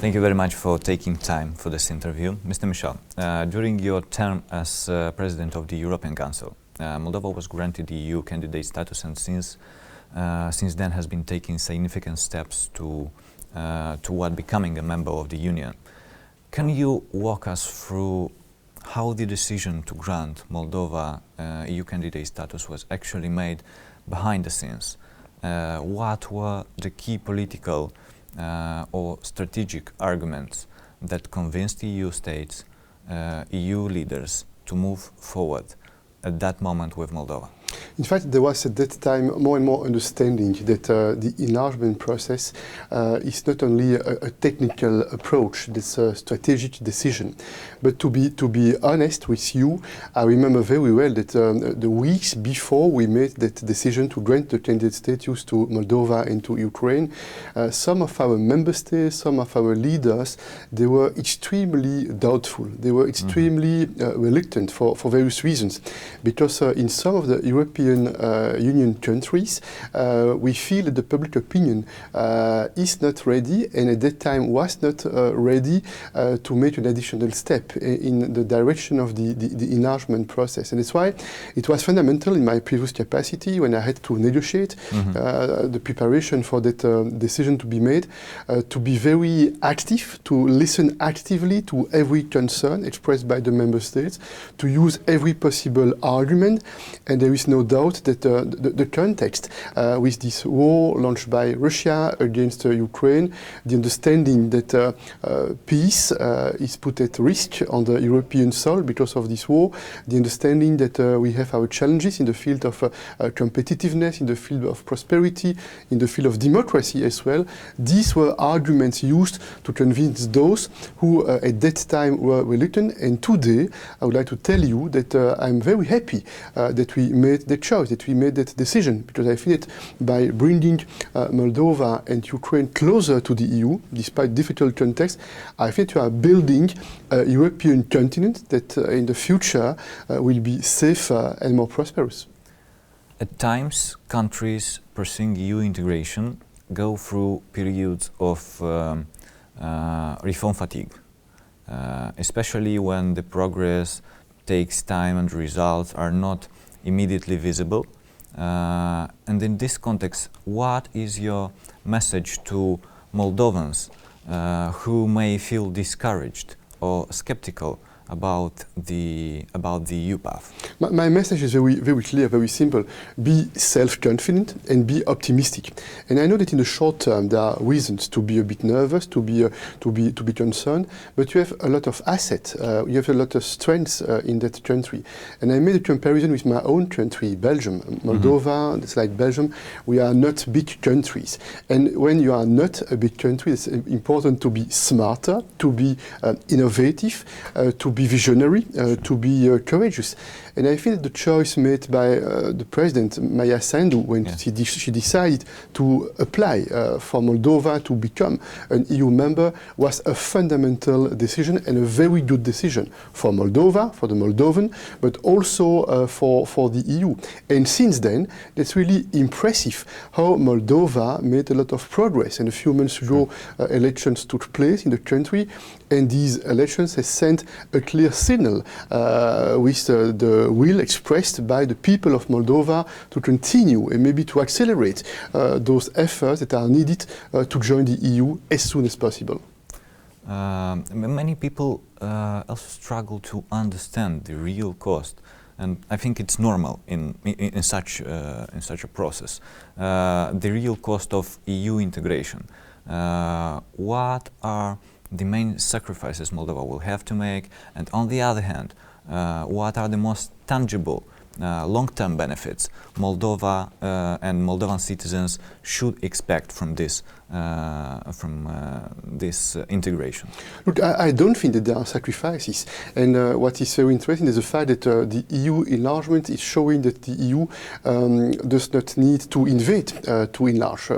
Thank you very much for taking time for this interview. Mr. Michel, during your term as President of the European Council, Moldova was granted EU candidate status and since then has been taking significant steps toward becoming a member of the Union. Can you walk us through how the decision to grant Moldova EU candidate status was actually made behind the scenes? What were the key political or strategic arguments that convinced EU states, EU leaders to move forward at that moment with Moldova? In fact, there was at that time more and more understanding that the enlargement process is not only a technical approach, it's a strategic decision. But to be honest with you, I remember very well that the weeks before we made that decision to grant the candidate status to Moldova and to Ukraine, some of our member states, some of our leaders, they were extremely doubtful. They were extremely reluctant for various reasons. Because in some of the European Union countries, we feel that the public opinion is not ready, and at that time was not ready to make an additional step in the direction of the enlargement process. And that's why it was fundamental in my previous capacity, when I had to negotiate the preparation for that decision to be made, to be very active, to listen actively to every concern expressed by the member states, to use every possible argument. And there is no doubt that the context with this war launched by Russia against Ukraine, the understanding that peace is put at risk on the European soil because of this war, the understanding that we have our challenges in the field of competitiveness, in the field of prosperity, in the field of democracy as well. These were arguments used to convince those who at that time were reluctant. And today, I would like to tell you that I'm very happy that we made the choice, that we made that decision, because I think that by bringing Moldova and Ukraine closer to the EU, despite difficult context, I think we are building a European continent that in the future will be safer and more prosperous. At times, countries pursuing EU integration go through periods of reform fatigue, especially when the progress takes time and results are not immediately visible. And in this context, what is your message to Moldovans who may feel discouraged or skeptical about the EU path? My message is very clear, very simple. Be self-confident and be optimistic. And I know that in the short term there are reasons to be a bit nervous, to be concerned, but you have a lot of assets, you have a lot of strengths in that country. And I made a comparison with my own country, Belgium. Moldova, it's like Belgium, we are not big countries. And when you are not a big country, it's important to be smarter, to be innovative, to be visionary, to be courageous. And I think that the choice made by the President, Maya Sandu, when she decided to apply for Moldova to become an EU member, was a fundamental decision and a very good decision for Moldova, for the Moldovan, but also for the EU. And since then, it's really impressive how Moldova made a lot of progress. And a few months ago, elections took place in the country, and these elections have sent a clear signal with the will expressed by the people of Moldova to continue and maybe to accelerate those efforts that are needed to join the EU as soon as possible. Many people also struggle to understand the real cost, and I think it's normal in such a process. The real cost of EU integration. What are the main sacrifices Moldova will have to make, and on the other hand, what are the most tangible long-term benefits Moldova and Moldovan citizens should expect from this integration? Look, I don't think that there are sacrifices. And what is very interesting is the fact that the EU enlargement is showing that the EU does not need to invade to enlarge.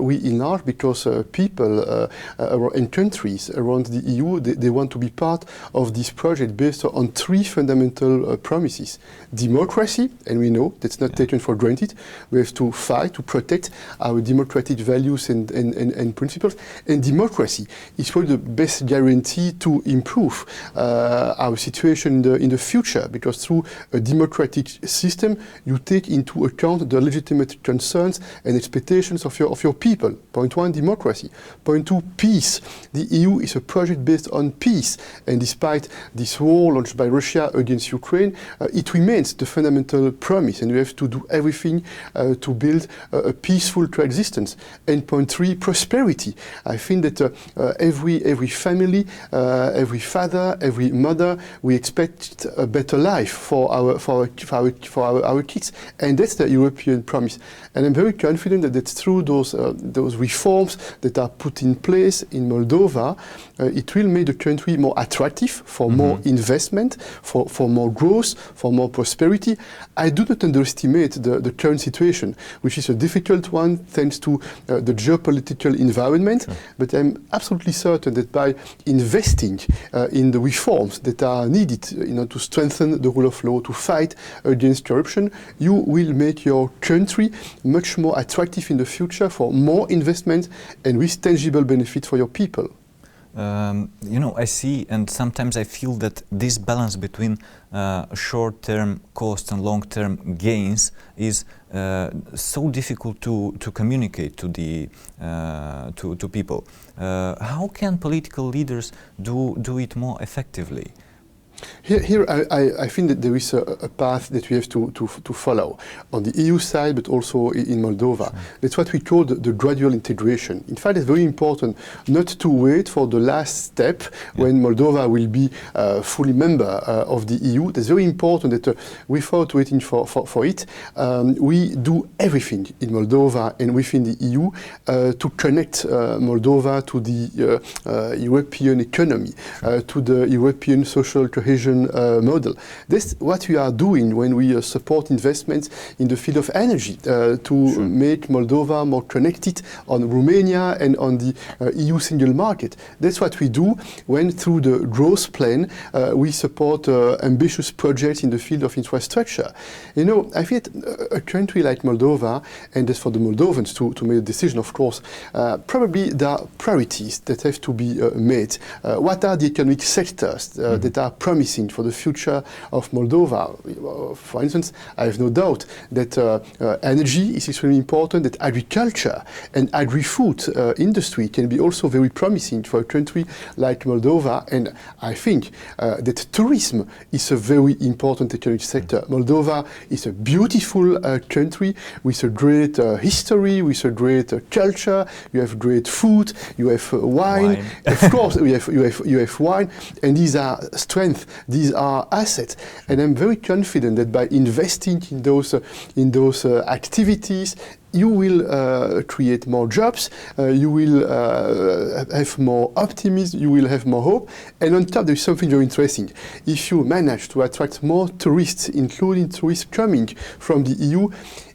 We enlarge because people and countries around the EU, they want to be part of this project based on three fundamental promises. Democracy, and we know that's not taken for granted. We have to fight to protect our democratic values and and principles. And democracy is probably the best guarantee to improve our situation in the future, because through a democratic system, you take into account the legitimate concerns and expectations of your people. Point one, democracy. Point two, peace. The EU is a project based on peace, and despite this war launched by Russia against Ukraine, it remains the fundamental promise, and we have to do everything to build a peaceful coexistence. And point three, prosperity. I think that every family, every father, every mother, we expect a better life for our kids, and that's the European promise. And I'm very confident that through those reforms that are put in place in Moldova, it will make the country more attractive for more investment, for more growth, for more prosperity. I do not underestimate the current situation, which is a difficult one thanks to the geopolitical environment, but I'm absolutely certain that by investing in the reforms that are needed to strengthen the rule of law, to fight against corruption, you will make your country much more attractive in the future for more investment and with tangible benefit for your people. I see, and sometimes I feel that this balance between short-term costs and long-term gains is so difficult to communicate to people. How can political leaders do it more effectively? Here I think that there is a path that we have to follow on the EU side, but also in Moldova. That's what we call the gradual integration. In fact, it's very important not to wait for the last step when Moldova will be fully member of the EU. It's very important that without waiting for it, we do everything in Moldova and within the EU to connect Moldova to the European economy, to the European social cohesion model. That's what we are doing when we support investments in the field of energy to make Moldova more connected on Romania and on the EU single market. That's what we do when, through the growth plan, we support ambitious projects in the field of infrastructure. I think a country like Moldova, and that's for the Moldovans to make a decision, of course, probably there are priorities that have to be made. What are the economic sectors that are promising for the future of Moldova? For instance, I have no doubt that energy is extremely important, that agriculture and agri-food industry can be also very promising for a country like Moldova, and I think that tourism is a very important economic sector. Moldova is a beautiful country with a great history, with a great culture. You have great food, you have wine. Of course, you have wine, and these are strengths. These are assets, and I'm very confident that by investing in those activities, you will create more jobs, you will have more optimism, you will have more hope, and on top there's something very interesting. If you manage to attract more tourists, including tourists coming from the EU,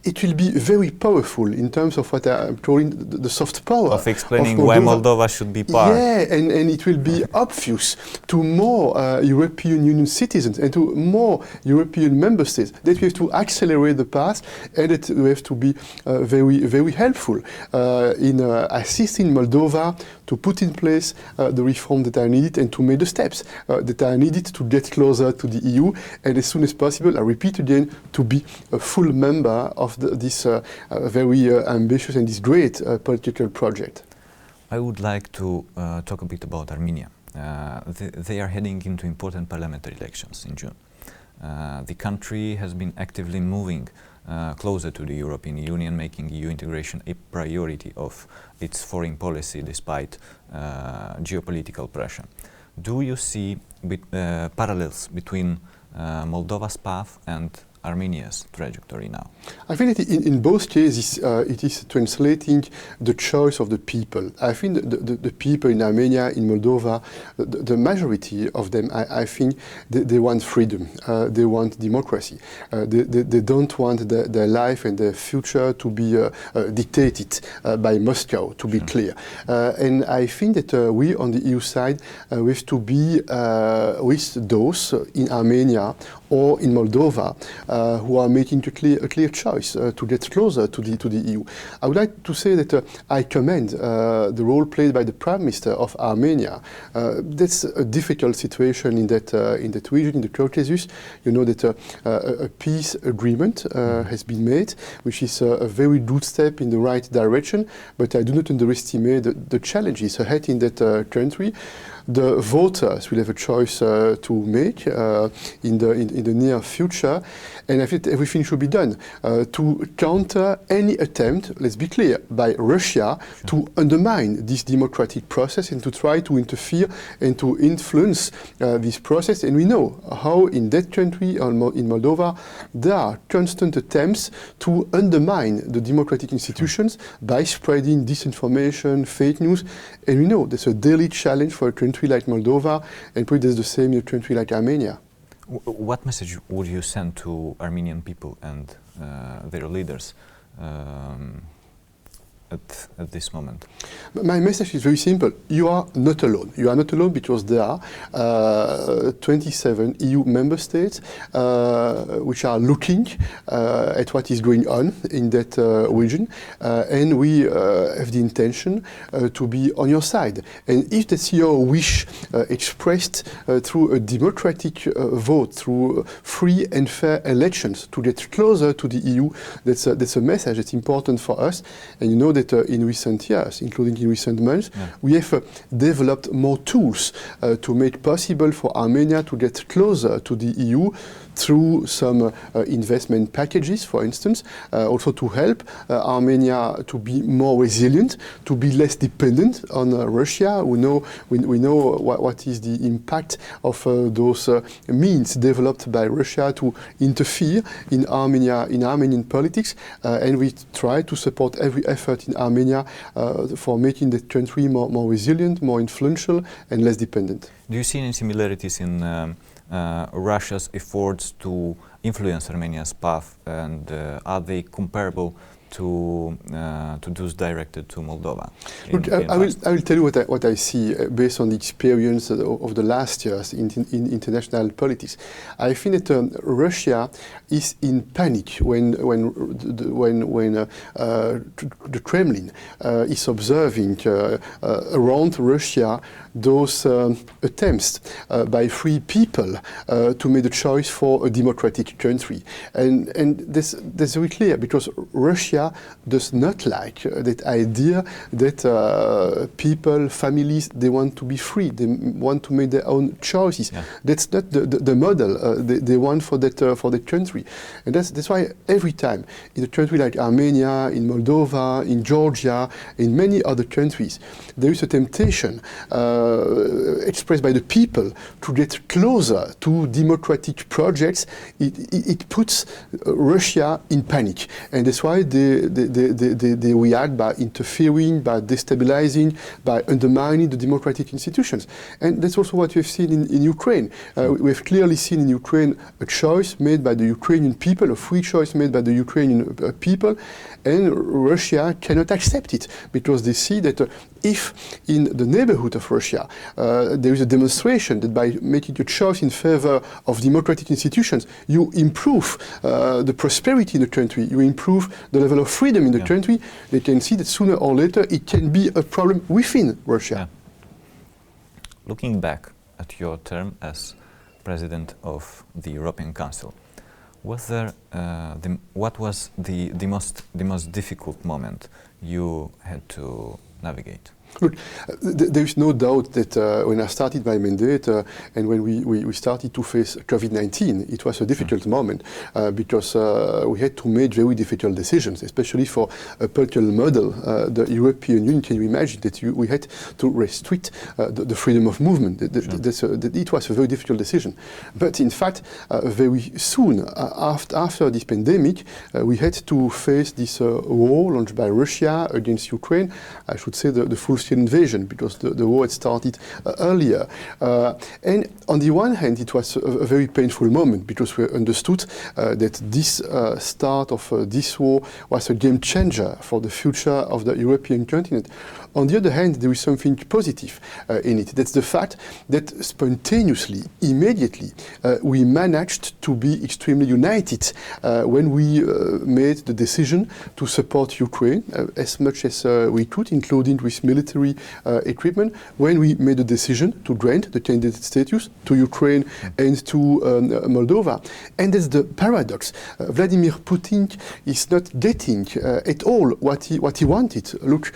it will be very powerful in terms of what I'm calling the soft power. Of explaining why Moldova should be part. Yeah, and it will be obvious to more European Union citizens and to more European member states that we have to accelerate the path, and that we have to be very, very helpful in assisting Moldova to put in place the reforms that are needed and to make the steps that are needed to get closer to the EU, and as soon as possible, I repeat again, to be a full member of this very ambitious and this great political project. I would like to talk a bit about Armenia. They are heading into important parliamentary elections in June. The country has been actively moving closer to the European Union, making EU integration a priority of its foreign policy despite geopolitical pressure. Do you see parallels between Moldova's path and Armenia's trajectory now? I think that in both cases it is translating the choice of the people. I think the people in Armenia, in Moldova, the majority of them, I think they want freedom, they want democracy. They don't want their life and their future to be dictated by Moscow, to be clear. And I think that we on the EU side we have to be with those in Armenia or in Moldova who are making a clear choice to get closer to the EU. I would like to say that I commend the role played by the Prime Minister of Armenia. That's a difficult situation in that region, in the Caucasus. You know that a peace agreement has been made, which is a very good step in the right direction, but I do not underestimate the challenges ahead in that country. The voters will have a choice to make in the near future, and I think everything should be done to counter any attempt, let's be clear, by Russia to undermine this democratic process and to try to interfere and to influence this process. And we know how in that country, in Moldova, there are constant attempts to undermine the democratic institutions by spreading disinformation, fake news, and we know there's a daily challenge for a country like Moldova, and probably there's the same in a country like Armenia. What message would you send to Armenian people and their leaders at this moment? My message is very simple. You are not alone. You are not alone because there are 27 EU member states which are looking at what is going on in that region, and we have the intention to be on your side. And if that's your wish expressed through a democratic vote, through free and fair elections to get closer to the EU, that's a message that's important for us. And you know that in recent years, including in recent months, we have developed more tools to make possible for Armenia to get closer to the EU through some investment packages, for instance, also to help Armenia to be more resilient, to be less dependent on Russia. We know what is the impact of those means developed by Russia to interfere in Armenian politics, and we try to support every effort in Armenia for making the country more resilient, more influential, and less dependent. Do you see any similarities in Russia's efforts to influence Armenia's path, and are they comparable to those directed to Moldova? Look, I will tell you what I see based on the experience of the last years in international politics. I think that Russia is in panic when the Kremlin is observing around Russia those attempts by free people to make the choice for a democratic country. And that's very clear, because Russia does not like that idea that people, families, they want to be free, they want to make their own choices. Yeah. That's not the model they want for that country. And that's why every time in a country like Armenia, in Moldova, in Georgia, in many other countries, there is a temptation expressed by the people to get closer to democratic projects. It puts Russia in panic, and that's why they react by interfering, by destabilizing, by undermining the democratic institutions. And that's also what we have seen in Ukraine. We have clearly seen in Ukraine a choice made by the Ukrainian people, a free choice made by the Ukrainian people, and Russia cannot accept it, because they see that if in the neighborhood of Russia there is a demonstration that by making a choice in favor of democratic institutions, you improve the prosperity in the country, you improve the level of freedom in the country, they can see that sooner or later it can be a problem within Russia. Yeah. Looking back at your term as President of the European Council, what was the most difficult moment you had to navigate? Look, there is no doubt that when I started my mandate and when we started to face COVID-19, it was a difficult moment because we had to make very difficult decisions, especially for a political model. The European Union, can you imagine that we had to restrict the freedom of movement? It was a very difficult decision. But in fact, very soon after this pandemic, we had to face this war launched by Russia against Ukraine. I should say the full full-scale invasion, because the war had started earlier. And on the one hand, it was a very painful moment, because we understood that this start of this war was a game changer for the future of the European continent. On the other hand, there is something positive in it. That's the fact that spontaneously, immediately, we managed to be extremely united when we made the decision to support Ukraine as much as we could, including with military equipment, when we made the decision to grant the candidate status to Ukraine and to Moldova. And that's the paradox. Vladimir Putin is not getting at all what he wanted. Look,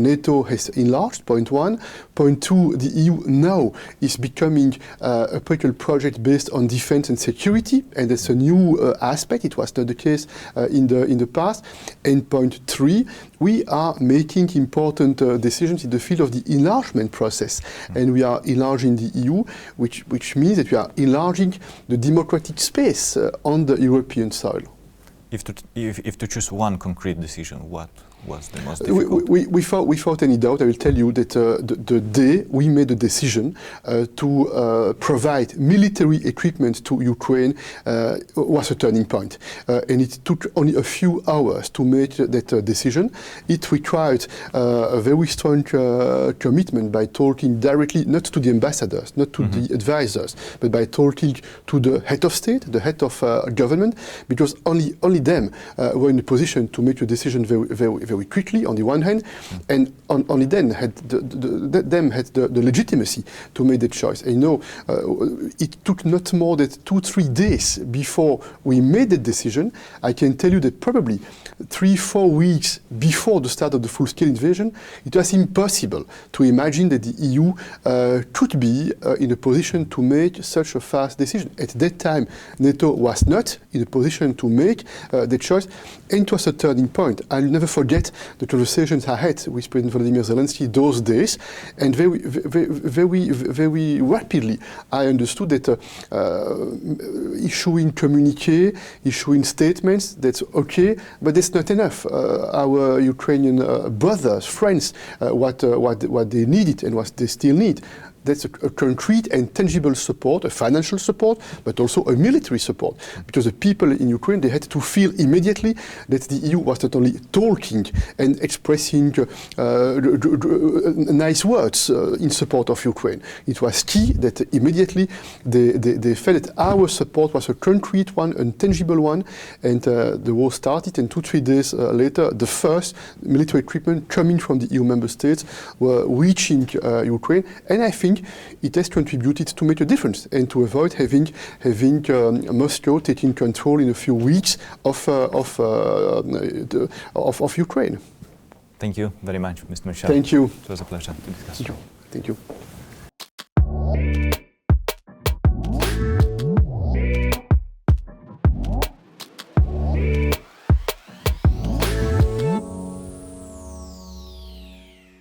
NATO has enlarged, point one. Point two, the EU now is becoming a political project based on defense and security, and that's a new aspect. It was not the case in the past. And point three, we are making important decisions in the field of the enlargement process, and we are enlarging the EU, which means that we are enlarging the democratic space on the European soil. If to choose one concrete decision, what was the most difficult? Without any doubt, I will tell you that the day we made the decision to provide military equipment to Ukraine was a turning point. And it took only a few hours to make that decision. It required a very strong commitment by talking directly, not to the ambassadors, not to the advisors, but by talking to the head of state, the head of government, because only them were in a position to make a decision very quickly on the one hand, and only then had the legitimacy to make the choice. And it took not more than 2-3 days before we made the decision. I can tell you that probably 3-4 weeks before the start of the full-scale invasion, it was impossible to imagine that the EU could be in a position to make such a fast decision. At that time, NATO was not in a position to make the choice, and it was a turning point. I'll never forget the conversations I had with President Volodymyr Zelensky those days, and very rapidly I understood that issuing communiqué, issuing statements, that's okay, but that's not enough. Our Ukrainian brothers, friends, what they needed and what they still need, that's a concrete and tangible support, a financial support, but also a military support. Because the people in Ukraine, they had to feel immediately that the EU was not only talking and expressing nice words in support of Ukraine. It was key that immediately they felt that our support was a concrete one, a tangible one, and the war started, and 2-3 days later, the first military equipment coming from the EU member states were reaching Ukraine, and I think it has contributed to make a difference and to avoid having Moscow taking control in a few weeks of Ukraine. Thank you very much, Mr. Michel. Thank you. It was a pleasure to discuss. Thank you.